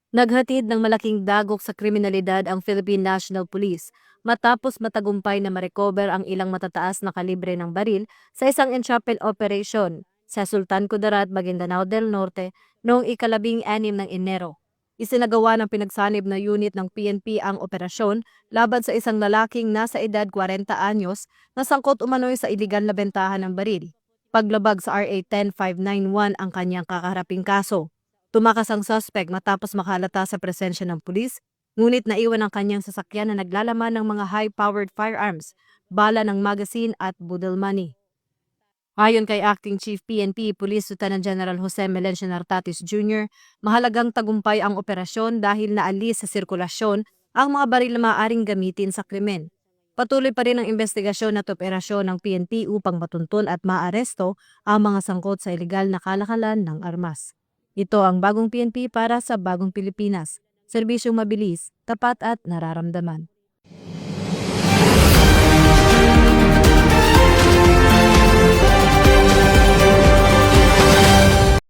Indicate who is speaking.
Speaker 1: Naghatid ng malaking dagok sa kriminalidad ang Philippine National Police matapos matagumpay na marecover ang ilang matataas na kalibre ng baril sa isang entrapment operation sa Sultan Kudarat, Maguindanao del Norte noong ika-12 ng Enero. Isinagawa ng pinagsanib na unit ng PNP ang operasyon laban sa isang lalaking nasa edad 40 anyos na sangkot umano'y sa iligal na bentahan ng baril. Paglabag sa RA 10591 ang kanyang kakaharaping kaso. Tumakas ang suspect matapos makalata sa presensya ng pulis, ngunit naiwan ang kanyang sasakyan na naglalaman ng mga high-powered firearms, bala ng magazine at budel money. Ayon kay Acting Chief PNP Police Lieutenant General Jose Melencio Nartatis Jr., mahalagang tagumpay ang operasyon dahil naalis sa sirkulasyon ang mga baril na maaaring gamitin sa krimen. Patuloy pa rin ang investigasyon at operasyon ng PNP upang matuntun at maaresto ang mga sangkot sa ilegal na kalakalan ng armas. Ito ang bagong PNP para sa bagong Pilipinas. Serbisyong mabilis, tapat at nararamdaman.